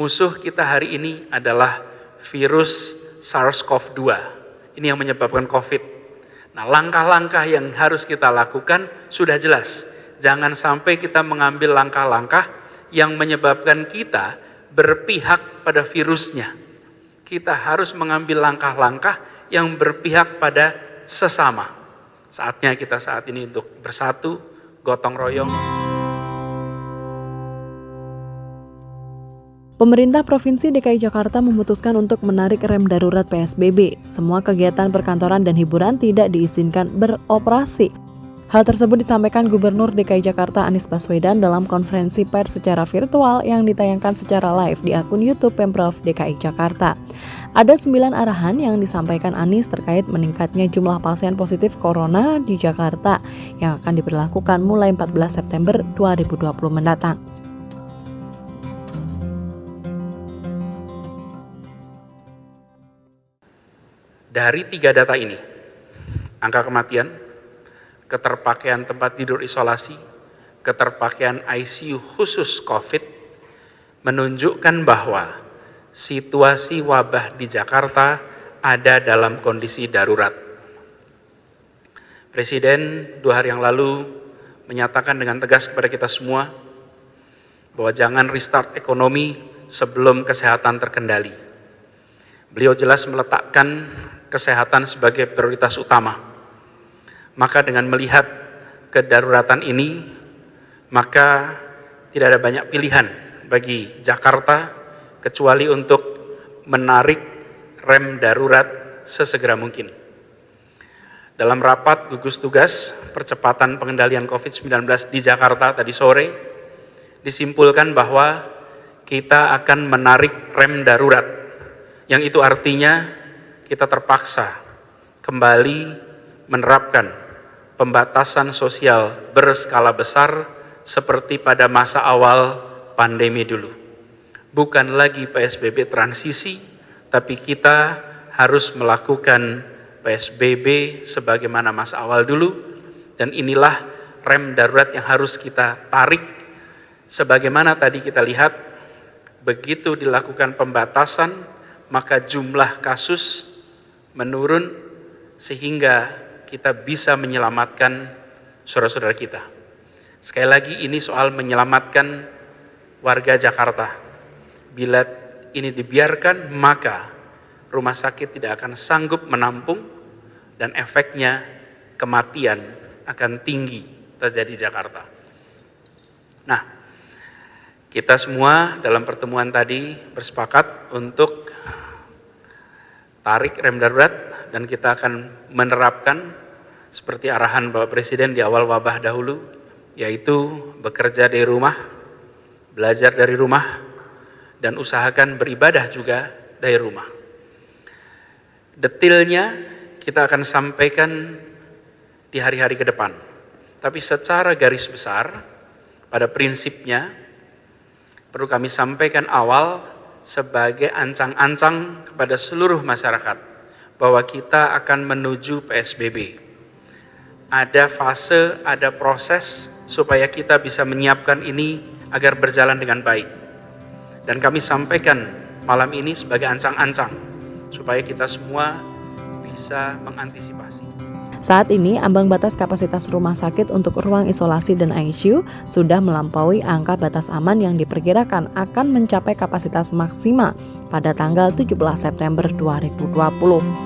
musuh kita hari ini adalah virus SARS-CoV-2. Ini yang menyebabkan COVID. Nah, langkah-langkah yang harus kita lakukan sudah jelas. Jangan sampai kita mengambil langkah-langkah yang menyebabkan kita berpihak pada virusnya. Kita harus mengambil langkah-langkah yang berpihak pada sesama. Saatnya kita saat ini untuk bersatu, gotong royong. Pemerintah Provinsi DKI Jakarta memutuskan untuk menarik rem darurat PSBB. Semua kegiatan perkantoran dan hiburan tidak diizinkan beroperasi. Hal tersebut disampaikan Gubernur DKI Jakarta Anies Baswedan dalam konferensi pers secara virtual yang ditayangkan secara live di akun YouTube Pemprov DKI Jakarta. Ada 9 arahan yang disampaikan Anies terkait meningkatnya jumlah pasien positif corona di Jakarta yang akan diberlakukan mulai 14 September 2020 mendatang. Dari 3 data ini, angka kematian, keterpakaian tempat tidur isolasi, keterpakaian ICU khusus COVID, menunjukkan bahwa situasi wabah di Jakarta ada dalam kondisi darurat. Presiden 2 hari yang lalu menyatakan dengan tegas kepada kita semua bahwa jangan restart ekonomi sebelum kesehatan terkendali. Beliau jelas meletakkan kesehatan sebagai prioritas utama. Maka dengan melihat kedaruratan ini, maka tidak ada banyak pilihan bagi Jakarta kecuali untuk menarik rem darurat sesegera mungkin. Dalam rapat gugus tugas percepatan pengendalian COVID-19 di Jakarta tadi sore, disimpulkan bahwa kita akan menarik rem darurat, yang itu artinya kita terpaksa kembali menerapkan pembatasan sosial berskala besar seperti pada masa awal pandemi dulu. Bukan lagi PSBB transisi, tapi kita harus melakukan PSBB sebagaimana masa awal dulu, dan inilah rem darurat yang harus kita tarik. Sebagaimana tadi kita lihat, begitu dilakukan pembatasan, maka jumlah kasus menurun sehingga kita bisa menyelamatkan saudara-saudara kita. Sekali lagi, ini soal menyelamatkan warga Jakarta. Bila ini dibiarkan, maka rumah sakit tidak akan sanggup menampung dan efeknya kematian akan tinggi terjadi di Jakarta. Nah, kita semua dalam pertemuan tadi bersepakat untuk tarik rem darurat, dan kita akan menerapkan seperti arahan Bapak Presiden di awal wabah dahulu, yaitu bekerja dari rumah, belajar dari rumah, dan usahakan beribadah juga dari rumah. Detailnya kita akan sampaikan di hari-hari ke depan. Tapi secara garis besar, pada prinsipnya, perlu kami sampaikan awal sebagai ancang-ancang kepada seluruh masyarakat bahwa kita akan menuju PSBB. Ada fase, ada proses supaya kita bisa menyiapkan ini agar berjalan dengan baik. Dan kami sampaikan malam ini sebagai ancang-ancang supaya kita semua bisa mengantisipasi. Saat ini, ambang batas kapasitas rumah sakit untuk ruang isolasi dan ICU sudah melampaui angka batas aman yang diperkirakan akan mencapai kapasitas maksimal pada tanggal 17 September 2020.